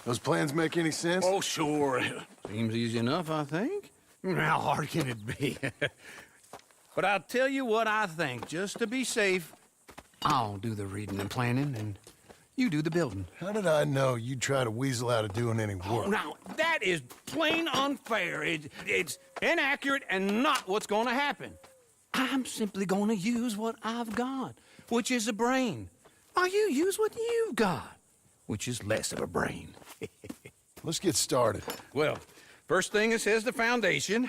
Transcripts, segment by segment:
Those plans make any sense? Oh, sure. Seems easy enough, I think. How hard can it be? But I'll tell you what I think. Just to be safe, I'll do the reading and planning, and you do the building. How did I know you'd try to weasel out of doing any Oh, work? now, that is plain unfair. It's inaccurate and not what's going to happen. I'm simply going to use what I've got, which is a brain. While you use what you've got, which is less of a brain. Let's get started. Well, first thing it says the foundation,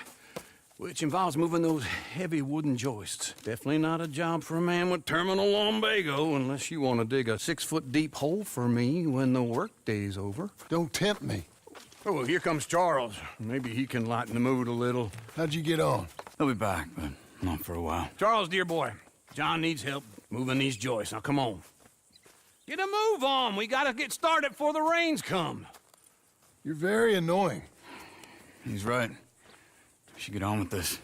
which involves moving those heavy wooden joists. Definitely not a job for a man with terminal lumbago, unless you want to dig a 6-foot deep hole for me when the workday's over. Don't tempt me. Oh, well, here comes Charles. Maybe he can lighten the mood a little. How'd you get on? He'll be back, but not for a while. Charles, dear boy, John needs help moving these joists. Now, come on. Get a move on. We gotta get started before the rains come. You're very annoying. He's right. We should get on with this.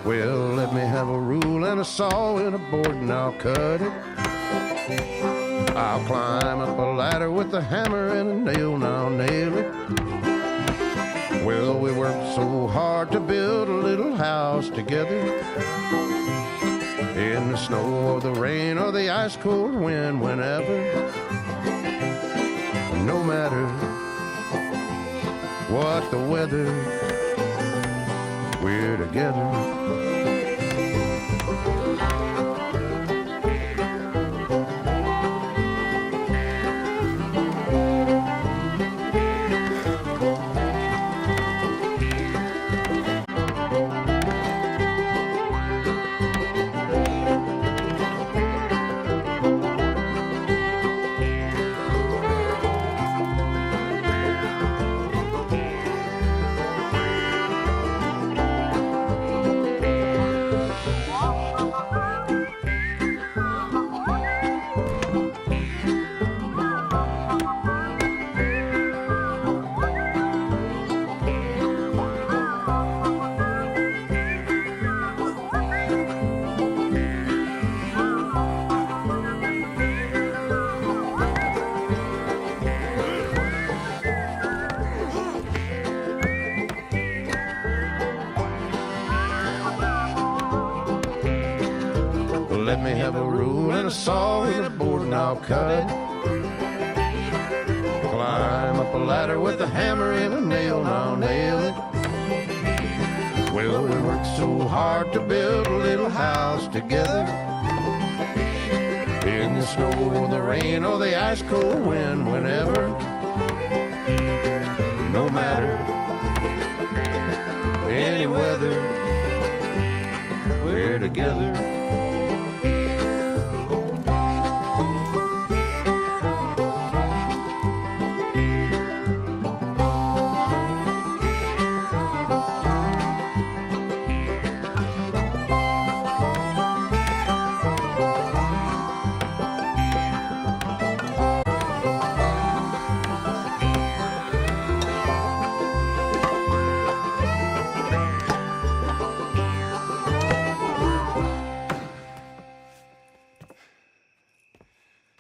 Well, let me have a rule and a saw and a board and I'll cut it. I'll climb up a ladder with a hammer and a nail and I'll nail it. Well, we worked so hard to build a little house together. In the snow or the rain or the ice cold wind, whenever. No matter what the weather, we're together. Let me have a rule and a saw and a board and I'll cut it. Climb up a ladder with a hammer and a nail and I'll nail it. Well, we worked so hard to build a little house together. In the snow or the rain or the ice cold wind, whenever. No matter any weather, we're together.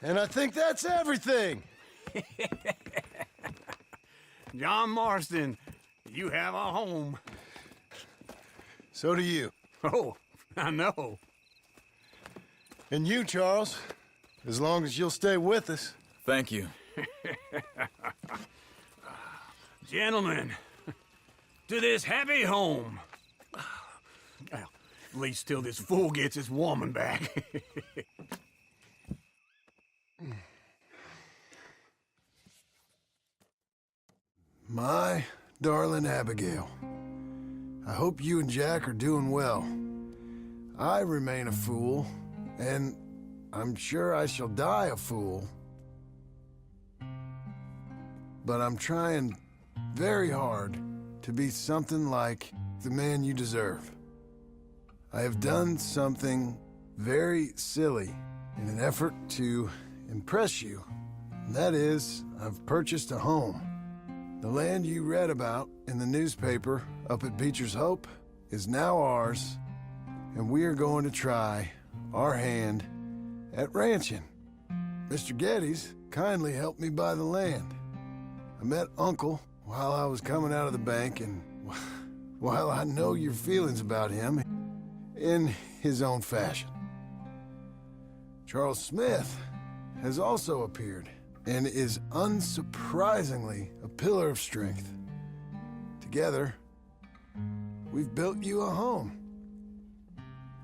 And I think that's everything. John Marston, you have a home. So do you. Oh, I know. And you, Charles. as long as you'll stay with us. Thank you. Gentlemen, to this happy home. Well, at least till this fool gets his woman back. My darling Abigail, I hope you and Jack are doing well. I remain a fool, and I'm sure I shall die a fool. But I'm trying very hard to be something like the man you deserve. I have done something very silly in an effort to impress you. And that is, I've purchased a home. The land you read about in the newspaper up at Beecher's Hope is now ours, and we are going to try our hand at ranching. Mr. Geddes kindly helped me buy the land. I met Uncle while I was coming out of the bank, and while I know your feelings about him, in his own fashion. Charles Smith has also appeared and is unsurprisingly a pillar of strength. Together, we've built you a home.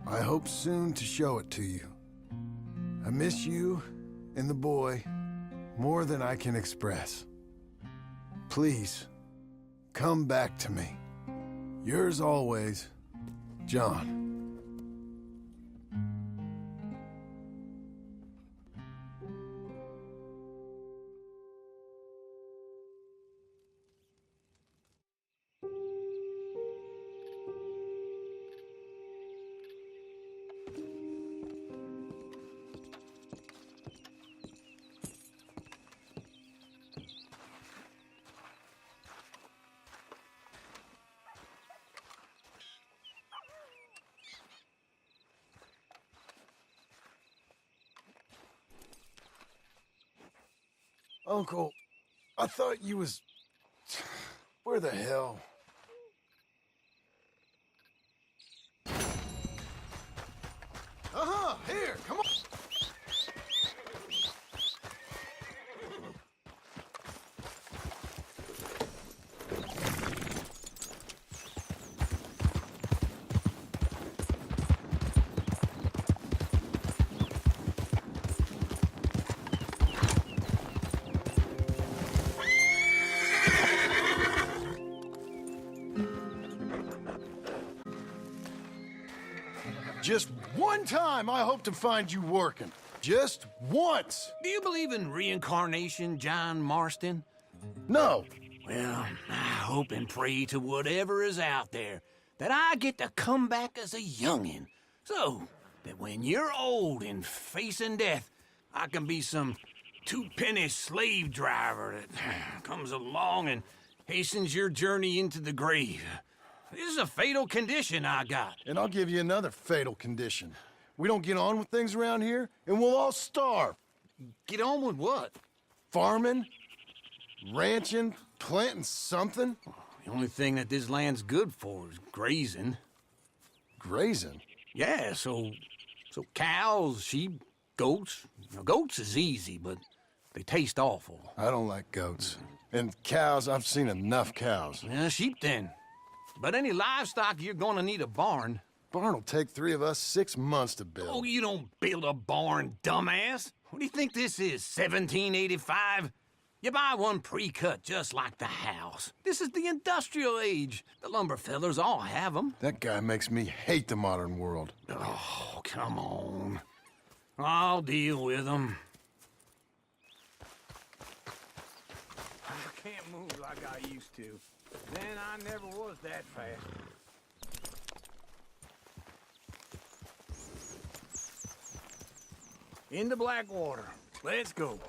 I hope soon to show it to you. I miss you and the boy more than I can express. Please, come back to me. Yours always, John. Uncle, I thought you was... Where the hell? Here, come on! Just one time I hope to find you working. Just once. Do you believe in reincarnation, John Marston? No. Well, I hope and pray to whatever is out there that I get to come back as a youngin', so that when you're old and facing death, I can be some two-penny slave driver that comes along and hastens your journey into the grave. This is a fatal condition I got. And I'll give you another fatal condition. We don't get on with things around here, and we'll all starve. Get on with what? Farming, ranching, planting something. The only thing that this land's good for is grazing. Grazing? Yeah, so cows, sheep, goats. Now, goats is easy, but they taste awful. I don't like goats. And cows, I've seen enough cows. Yeah, sheep then. But any livestock, you're gonna need a barn. Barn will take 3 of us 6 months to build. Oh, you don't build a barn, dumbass. What do you think this is, 1785? You buy one pre-cut just like the house. This is the industrial age. The lumber fellers all have them. That guy makes me hate the modern world. Oh, come on. I'll deal with them. I can't move like I used to. Then I never was that fast. Into Blackwater. Let's go.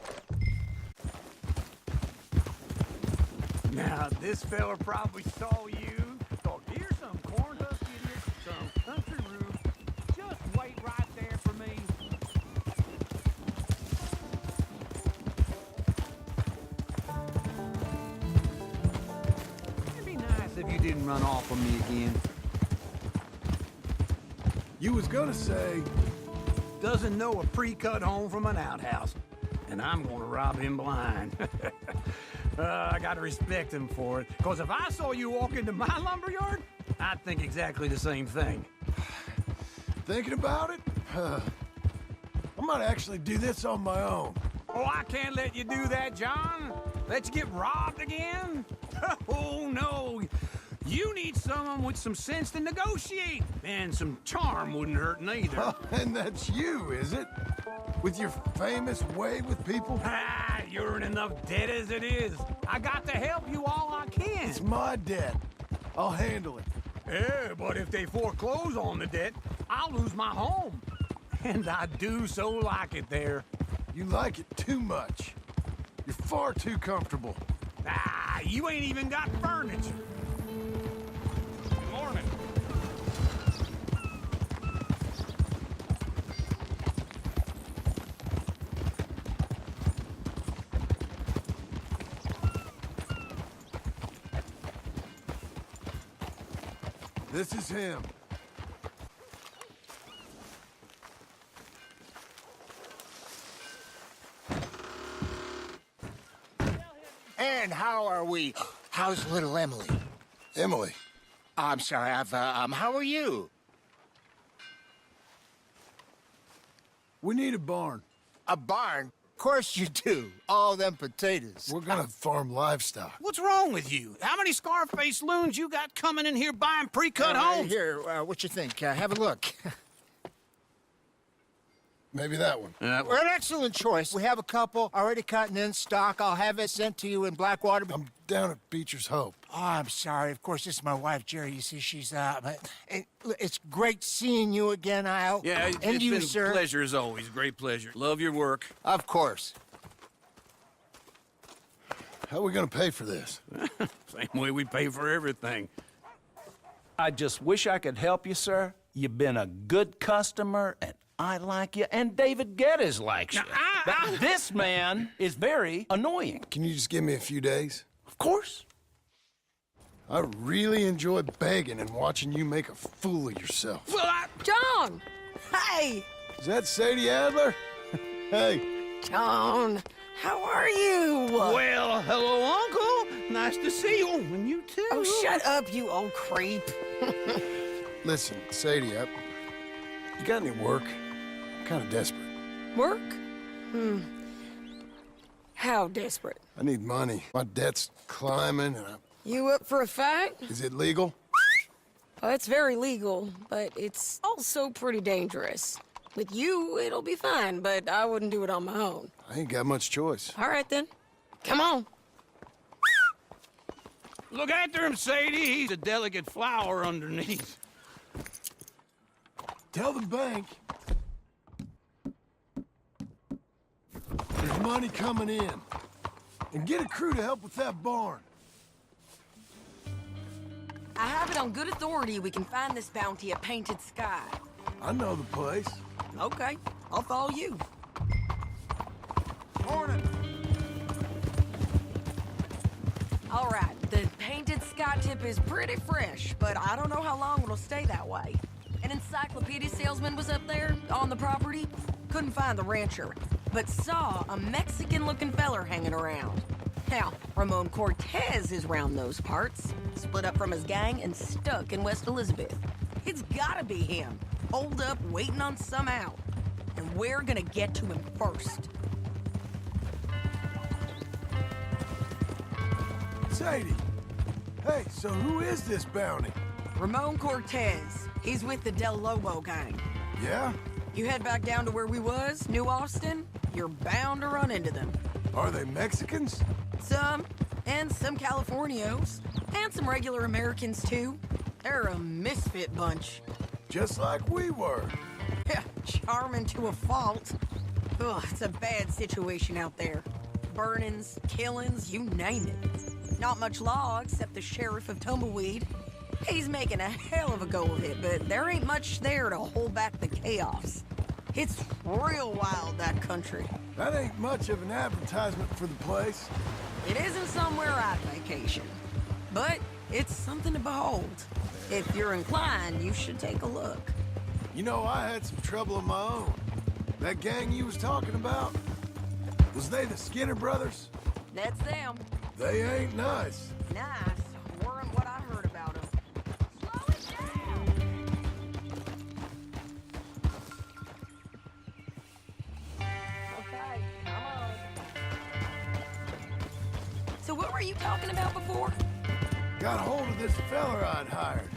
Now, this fella probably saw you. Thought, here's some corn husk idiots, some country roots. Just wait right there for me. It'd be nice if you didn't run off on me again. You was gonna say, doesn't know a pre-cut home from an outhouse. And I'm gonna rob him blind. I gotta respect him for it. Because if I saw you walk into my lumberyard, I'd think exactly the same thing. Thinking about it? I might actually do this on my own. Oh, I can't let you do that, John. Let you get robbed again? Oh, no. You need someone with some sense to negotiate. And some charm wouldn't hurt neither. Oh, and that's you, is it? With your famous way with people? Ah, you're in enough debt as it is. I got to help you all I can. It's my debt. I'll handle it. Yeah, but if they foreclose on the debt, I'll lose my home. And I do so like it there. You like it too much. You're far too comfortable. Ah, you ain't even got furniture. Good morning. This is him. And how are we? How's little Emily? Emily. I'm sorry, how are you? We need a barn. A barn? Of course you do. All them potatoes. We're gonna farm livestock. What's wrong with you? How many Scarface loons you got coming in here buying pre-cut homes? Here, what you think? Have a look. Maybe that one. Well, an excellent choice. We have a couple already cutting in stock. I'll have it sent to you in Blackwater. I'm down at Beecher's Hope. Oh, I'm sorry. Of course, this is my wife, Jerry. You see, she's it's great seeing you again, Al. Yeah, and it's you, been sir. a pleasure as always. Great pleasure. Love your work. Of course. How are we gonna pay for this? Same way we pay for everything. I just wish I could help you, sir. You've been a good customer, and I like you, and David Geddes likes you. But this man is very annoying. Can you just give me a few days? Of course. I really enjoy begging and watching you make a fool of yourself. Well, John! Hey! Is that Sadie Adler? Hey. John, how are you? well, hello, Uncle. Nice to see you. Oh, and you too. Oh, shut up, you old creep. Listen, Sadie, you got any work? I'm kind of desperate. Work? How desperate? I need money. My debt's climbing, and You up for a fight? is it legal? Well, it's very legal, but it's also pretty dangerous. With you, it'll be fine, but I wouldn't do it on my own. I ain't got much choice. All right, then. Come on. Look after him, Sadie. He's a delicate flower underneath. Tell the bank there's money coming in. And get a crew to help with that barn. I have it on good authority we can find this bounty at Painted Sky. I know the place. Okay, I'll follow you. Morning. All right, the Painted Sky tip is pretty fresh, but I don't know how long it'll stay that way. An encyclopedia salesman was up there on the property. Couldn't find the rancher, but saw a Mexican-looking feller hanging around. Now, Ramon Cortez is round those parts, split up from his gang and stuck in West Elizabeth. It's gotta be him, holed up waiting on some out. And we're gonna get to him first. Sadie. Hey, so who is this bounty? Ramon Cortez. He's with the Del Lobo gang. Yeah? You head back down to where we was, New Austin, you're bound to run into them. Are they Mexicans? Some, and some Californios, and some regular Americans too. They're a misfit bunch. Just like we were. Yeah, charming to a fault. Ugh, it's a bad situation out there. Burnings, killings, you name it. Not much law except the sheriff of Tumbleweed. He's making a hell of a go of it, but there ain't much there to hold back the chaos. It's real wild, that country. That ain't much of an advertisement for the place. It isn't somewhere I'd vacation, but it's something to behold. If you're inclined, you should take a look. You know, I had some trouble of my own. That gang you was talking about? Was they the Skinner brothers? That's them. They ain't nice. Nice. Weren't what I heard about them. Slow it down! Okay, come on. So what were you talking about before? Got hold of this feller I'd hired.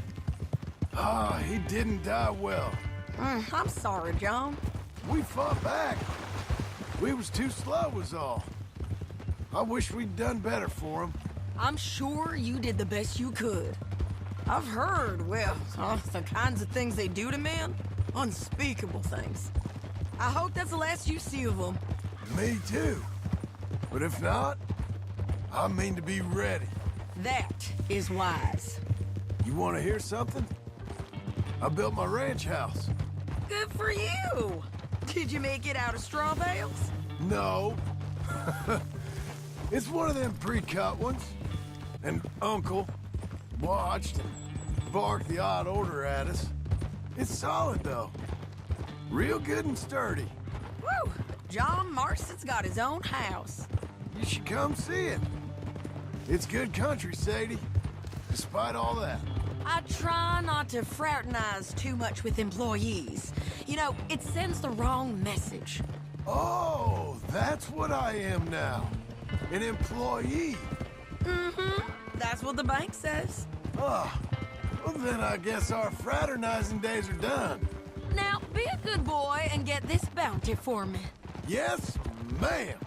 Ah, he didn't die well. I'm sorry, John. We fought back. We was too slow was all. I wish we'd done better for him. I'm sure you did the best you could. I've heard, well, the kinds of things they do to men. Unspeakable things. I hope that's the last you see of them. Me too. But if not, I mean to be ready. That is wise. You want to hear something? I built my ranch house. Good for you. Did you make it out of straw bales? No. It's one of them pre-cut ones. And Uncle watched and barked the odd order at us. It's solid, though. Real good and sturdy. Woo! John Marston's got his own house. You should come see it. It's good country, Sadie. Despite all that. I try not to fraternize too much with employees. You know, it sends the wrong message. Oh, that's what I am now. An employee. Mm-hmm. That's what the bank says. Ah, well then I guess our fraternizing days are done. Now, be a good boy and get this bounty for me. Yes, ma'am.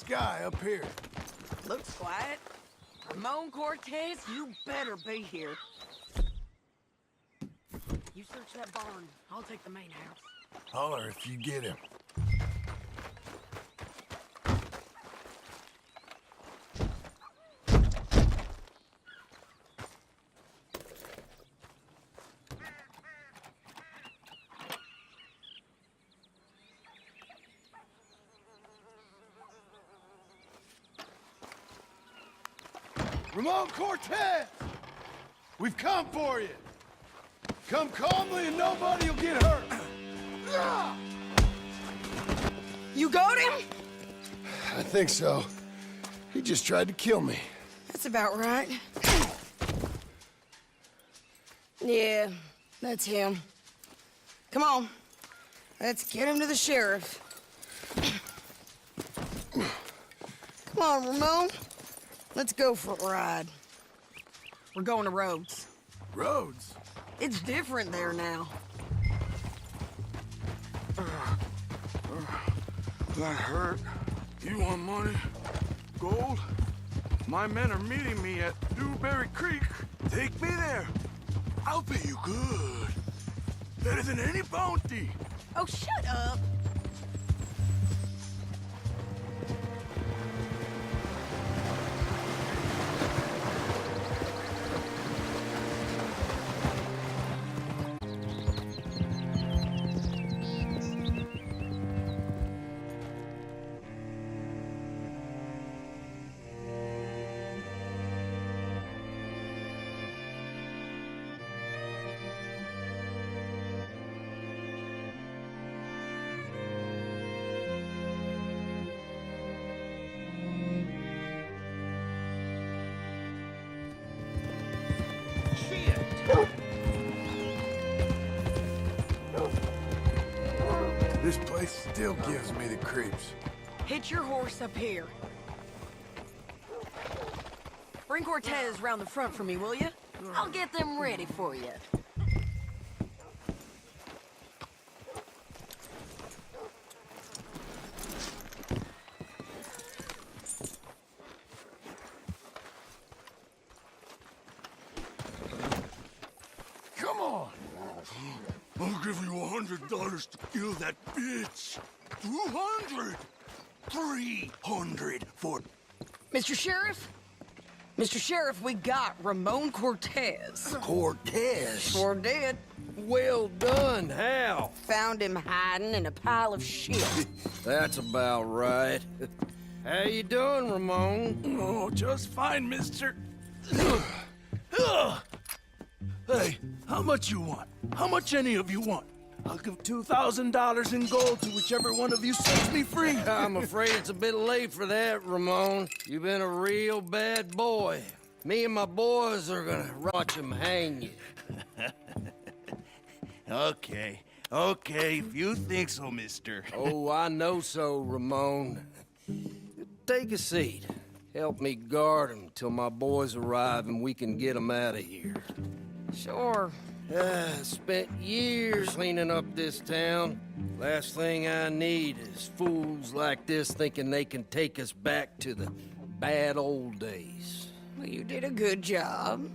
Guy up here. Looks quiet. Ramon Cortez, you better be here. You search that barn. I'll take the main house. Holler if you get him. Ramon Cortez! We've come for you! Come calmly and nobody will get hurt! You got him? I think so. He just tried to kill me. That's about right. Yeah, that's him. Come on. Let's get him to the sheriff. Come on, Ramon. Let's go for a ride. We're going to Rhodes. Rhodes? It's different there now. That hurt. You want money? Gold? My men are meeting me at Dewberry Creek. Take me there. I'll pay you good. Better than any bounty. Oh, shut up. This place still gives me the creeps. Hitch your horse up here. Bring Cortez round the front for me, will you? I'll get them ready for you. Come on. I'll give you $100 to kill that bitch. 200. 300 for... Mr. Sheriff? Mr. Sheriff, we got Ramon Cortez. Cortez? Sure did. Well done, Hal. Found him hiding in a pile of shit. That's about right. How you doing, Ramon? Oh, just fine, mister. Hey, how much you want? How much any of you want? I'll give $2,000 in gold to whichever one of you sets me free. I'm afraid it's a bit late for that, Ramon. You've been a real bad boy. Me and my boys are gonna watch him hang you. Okay, if you think so, mister. Oh, I know so, Ramon. Take a seat. Help me guard him till my boys arrive and we can get him out of here. Sure. Spent years cleaning up this town. Last thing I need is fools like this thinking they can take us back to the bad old days. Well, you did a good job.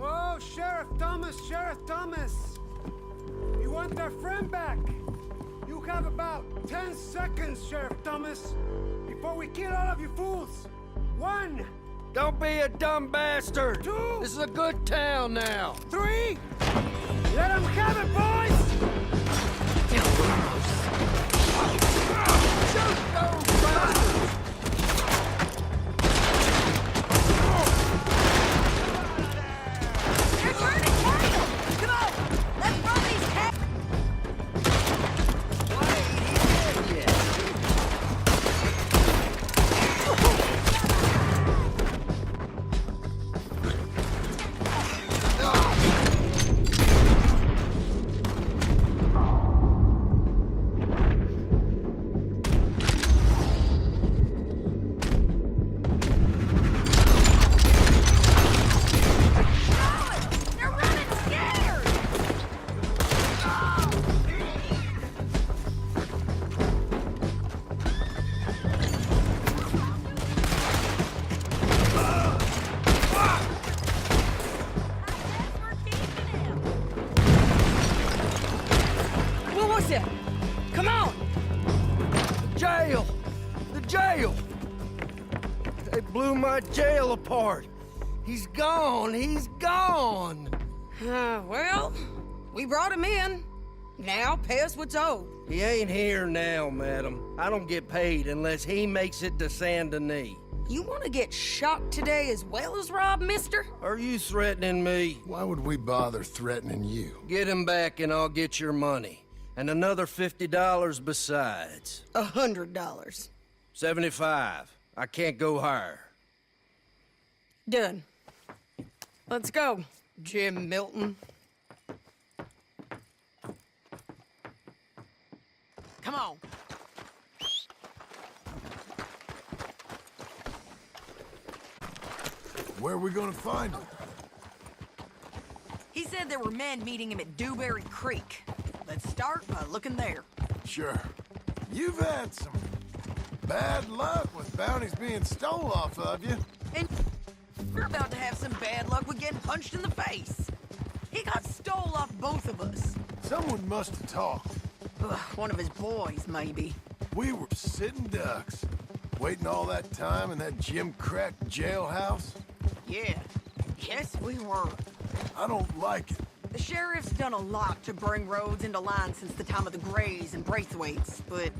Oh, Sheriff Thomas! You want their friend back? You have about 10 seconds, Sheriff Thomas, before we kill all of you fools. 1, Don't be a dumb bastard! 2, This is a good town now! 3! Let them have it, boys! Shoot those bastards! They're turning tail! Come on! Let's run these cats! They're running scared! What was it? Come on! Jail! The jail! They blew my jail apart. He's gone! He's gone! Well, we brought him in. Now pay us what's owed. He ain't here now, madam. I don't get paid unless he makes it to Saint Denis. You want to get shot today as well as Rob, mister? Are you threatening me? Why would we bother threatening you? Get him back and I'll get your money. And another $50 besides. $100. 75. I can't go higher. Done. Let's go, Jim Milton. Come on. Where are we gonna find him? He said there were men meeting him at Dewberry Creek. Let's start by looking there. Sure. You've had some bad luck with bounties being stole off of you. And you're about to have some bad luck with getting punched in the face. He got stole off both of us. Someone must have talked. Ugh, one of his boys, maybe. We were sitting ducks, waiting all that time in that Jim Crack jailhouse. Yeah. Yes, we were. I don't like it. The sheriff's done a lot to bring roads into line since the time of the Greys and Braithwaites, but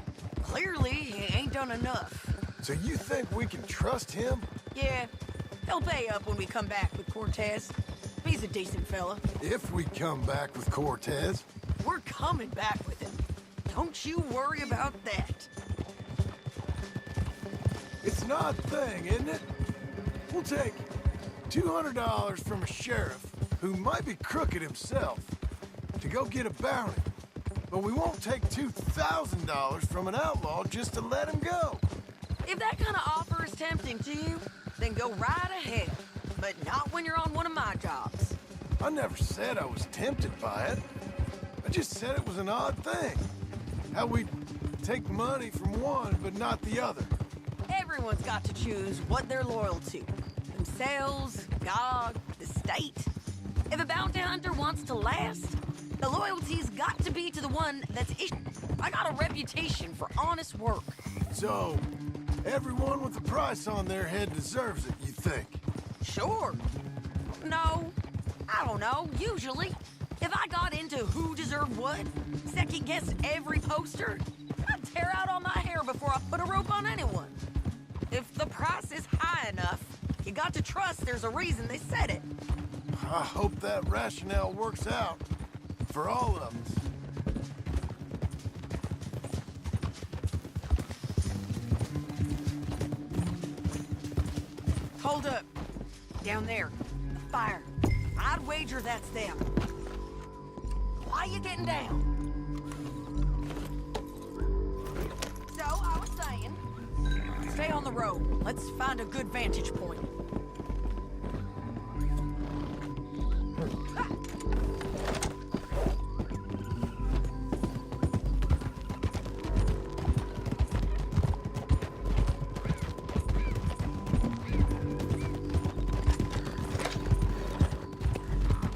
clearly he ain't done enough. So you think we can trust him? Yeah, he'll pay up when we come back with Cortez. He's a decent fella. If we come back with Cortez. We're coming back with him. Don't you worry about that. It's an odd thing, isn't it? We'll take $200 from a sheriff who might be crooked himself to go get a bounty. But we won't take $2,000 from an outlaw just to let him go. If that kind of offer is tempting to you, then go right ahead. But not when you're on one of my jobs. I never said I was tempted by it. I just said it was an odd thing. How we take money from one but not the other. Everyone's got to choose what they're loyal to. Themselves, God, the state. If a bounty hunter wants to last, the loyalty's got to be to the one that's issued. I got a reputation for honest work. So, everyone with a price on their head deserves it, you think? Sure. No, I don't know, usually. If I got into who deserved what, second-guessed every poster, I'd tear out all my hair before I put a rope on anyone. If the price is high enough, you got to trust there's a reason they said it. I hope that rationale works out for all of us. Hold up. Down there. The fire. I'd wager that's them. Why you getting down? So, I was saying, stay on the road. Let's find a good vantage point.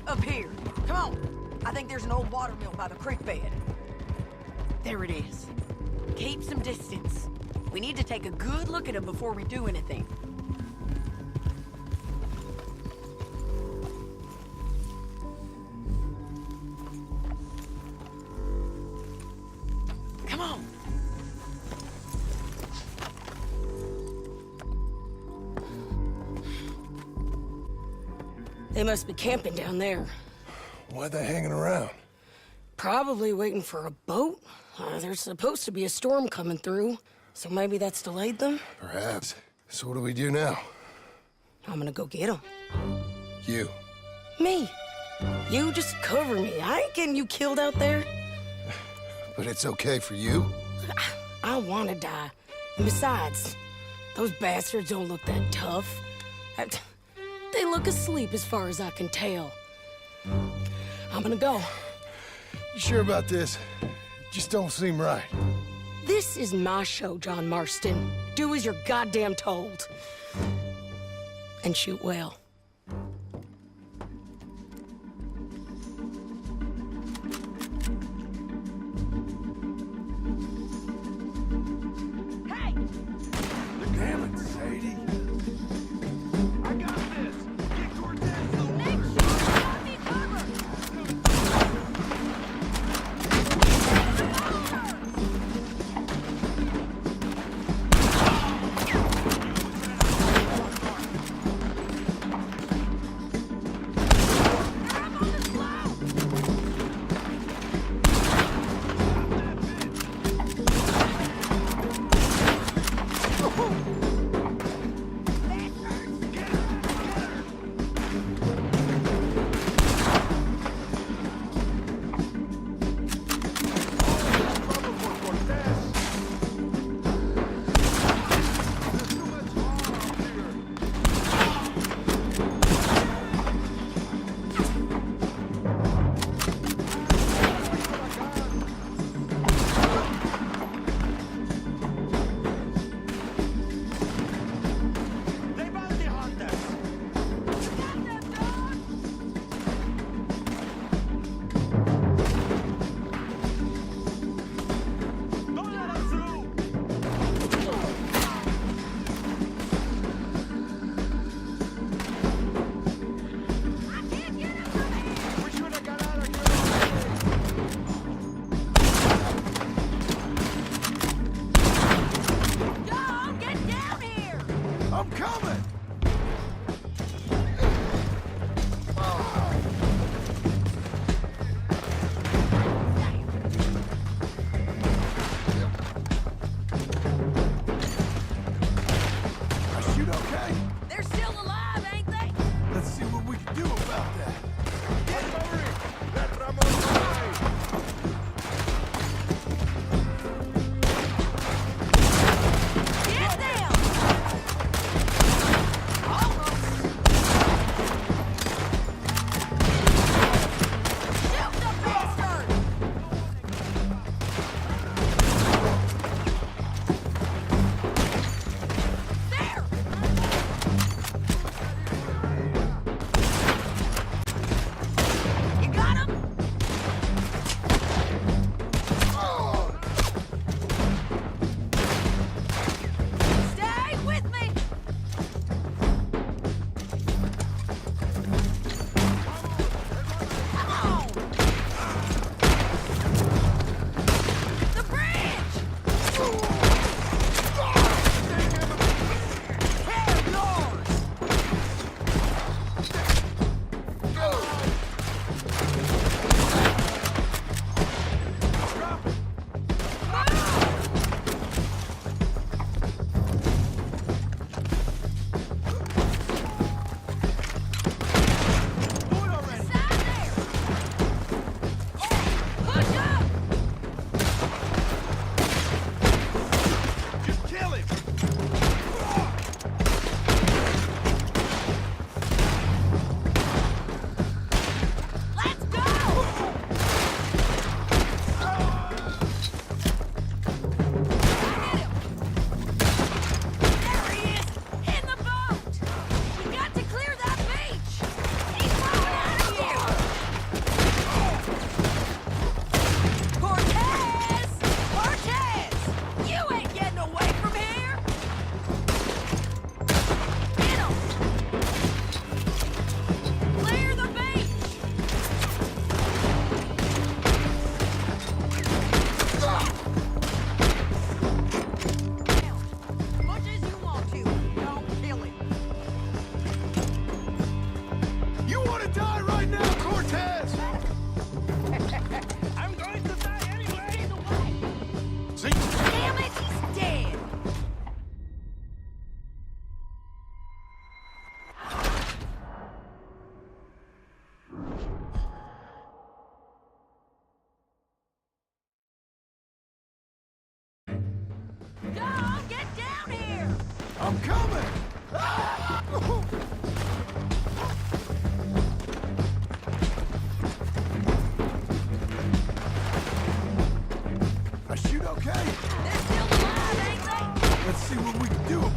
Up here. Come on. I think there's an old water mill by the creek bed. There it is. Keep some distance. We need to take a good look at him before we do anything. Come on. They must be camping down there. Why they hanging around? Probably waiting for a boat. There's supposed to be a storm coming through, so maybe that's delayed them. Perhaps. So what do we do now? I'm gonna go get them. You. Me. You just cover me. I ain't getting you killed out there. But it's okay for you? I wanna die. And besides, those bastards don't look that tough. They look asleep as far as I can tell. I'm gonna go. You sure about this? Just don't seem right. This is my show, John Marston. Do as you're goddamn told. And shoot well. Hey! Damn it, Sadie. I got this. Get Cortez. Make sure you got me covered!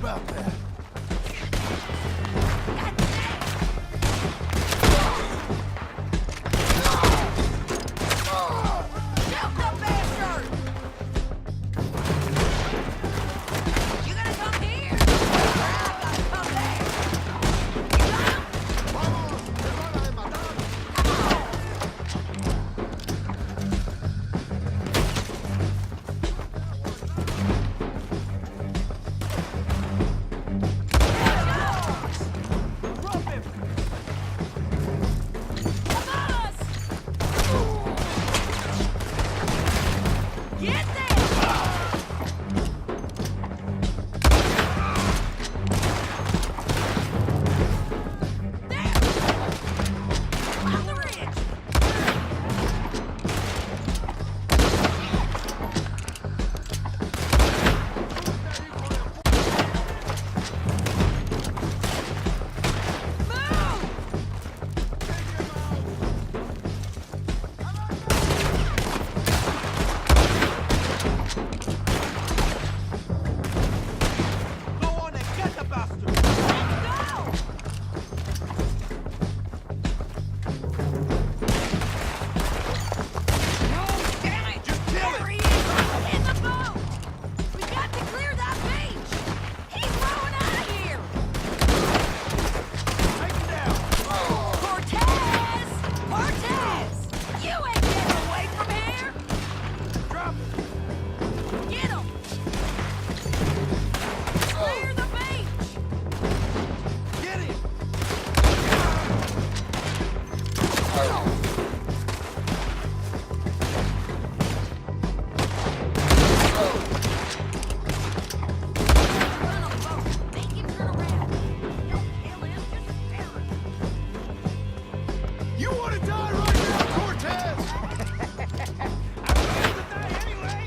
about that. Help the bastard! You gonna come here? I gotta come back. Get there! There! On the ridge! Move! Go on and get the bastard! Go! No, damn it! Just kill There it! he is! In the boat! We got to clear that beach! He's rowing out of here! Take him down! Cortez! Cortez! You ain't getting away from here! Drop it! Get him! Clear the beach! Get him! Run on the boat! Make him turn around! Don't kill him, just stare at him! You want to die right now, Cortez? I'm going to die anyway!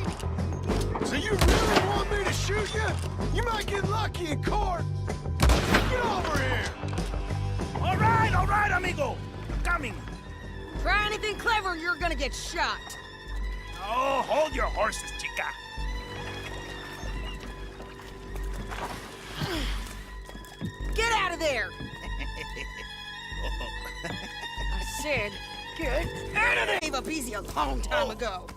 So you really want me to shoot you? You might get lucky in court. Get over here. All right, amigo! I'm coming! Try anything clever, you're gonna get shot! Oh, hold your horses, chica! Get out of there! I said, get out of there! Gave up easy a long time ago.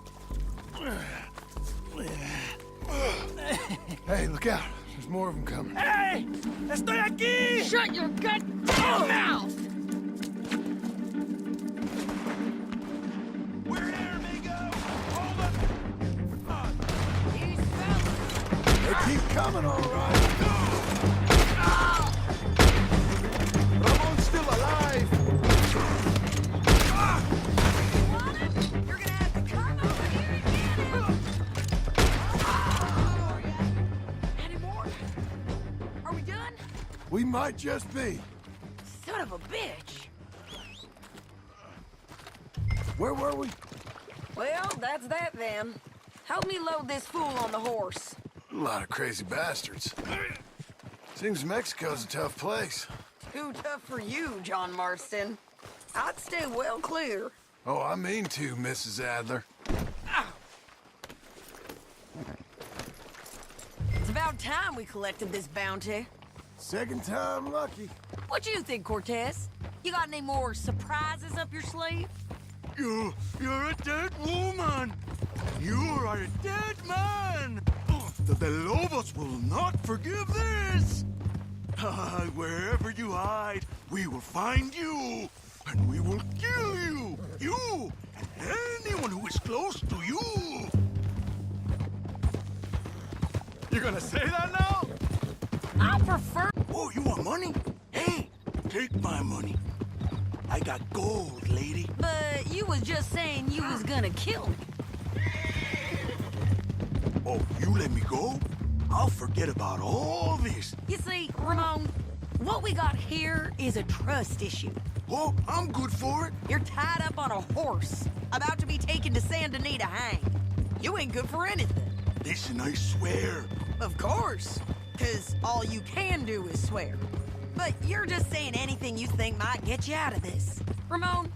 Hey, look out. There's more of them coming. Hey! Estoy aquí! Shut your goddamn mouth! We're here, amigo! Hold up! These fellas. They keep coming, all right. Ramon's still alive. Want him? You're gonna have to come over here and get him! Any more? Are we done? We might just be. Son of a bitch! Where were we? Well, that's that then. Help me load this fool on the horse. A lot of crazy bastards. Seems Mexico's a tough place. Too tough for you, John Marston. I'd stay well clear. Oh, I mean to, Mrs. Adler. It's about time we collected this bounty. Second time lucky. What you think, Cortez? You got any more surprises up your sleeve? You're a dead woman! You are a dead man! The Lobos will not forgive this! Wherever you hide, we will find you! And we will kill you! You! And anyone who is close to you! You gonna say that now? I prefer... Oh, you want money? Hey, take my money. I got gold, lady. But you was just saying you was gonna kill me. Oh, you let me go? I'll forget about all this. You see, Ramon, what we got here is a trust issue. Oh, I'm good for it. You're tied up on a horse, about to be taken to San Denis to hang. You ain't good for anything. Listen, I swear. Of course, because all you can do is swear. But you're just saying anything you think might get you out of this. Ramon,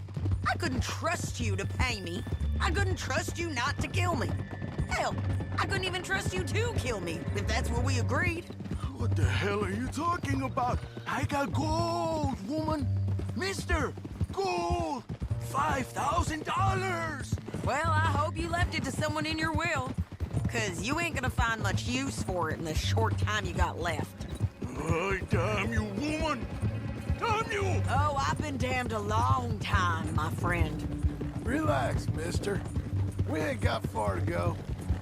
I couldn't trust you to pay me. I couldn't trust you not to kill me. Hell, I couldn't even trust you to kill me, if that's what we agreed. What the hell are you talking about? I got gold, woman. Mister, gold. $5,000. Well, I hope you left it to someone in your will. Because you ain't gonna find much use for it in the short time you got left. Oh, damn you, woman. Damn you. Oh, I've been damned a long time, my friend. Relax, mister. We ain't got far to go.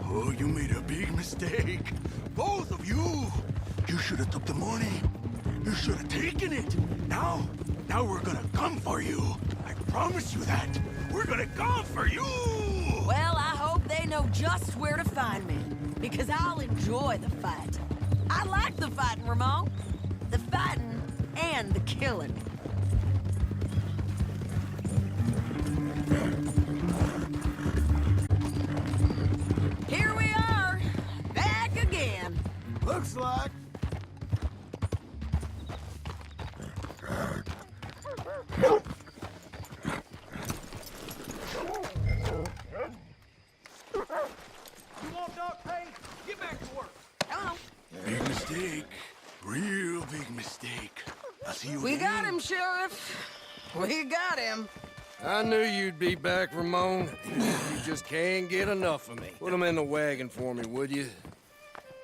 Oh, you made a big mistake. Both of you. You should have took the money. You should have taken it. Now we're gonna come for you. I promise you that. We're gonna come for you. Well, I hope they know just where to find me. Because I'll enjoy the fight. I like the fighting, Ramon. The fighting and the killing. Here we are, back again. Looks like. You want dog pay? Get back to work. Come on. Big mistake. Real big mistake. I'll see you We again. got him, Sheriff. We got him. I knew you'd be back, Ramon. You just can't get enough of me. Put him in the wagon for me, would you?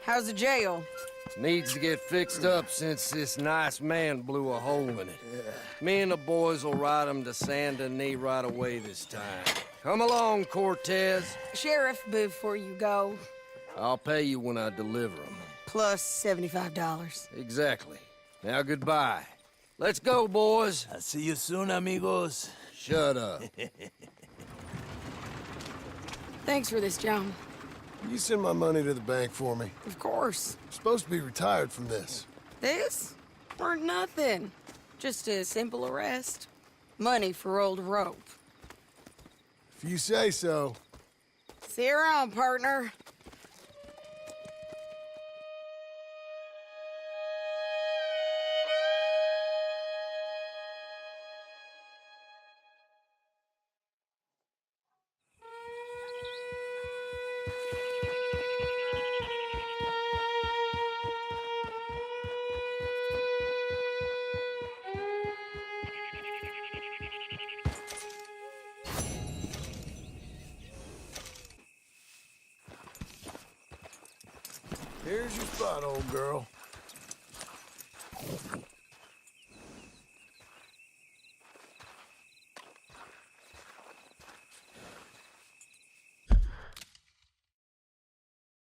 How's the jail? Needs to get fixed up since this nice man blew a hole in it. Me and the boys will ride him to Saint Denis right away this time. Come along, Cortez. Sheriff, before you go, I'll pay you when I deliver him. plus $75. Exactly. Now goodbye. Let's go, boys. I'll see you soon, amigos. Shut up. Thanks for this, John. You send my money to the bank for me. Of course. I'm supposed to be retired from this. This? Weren't nothing. Just a simple arrest. Money for old rope. If you say so. See you around, partner. Here's your spot, old girl.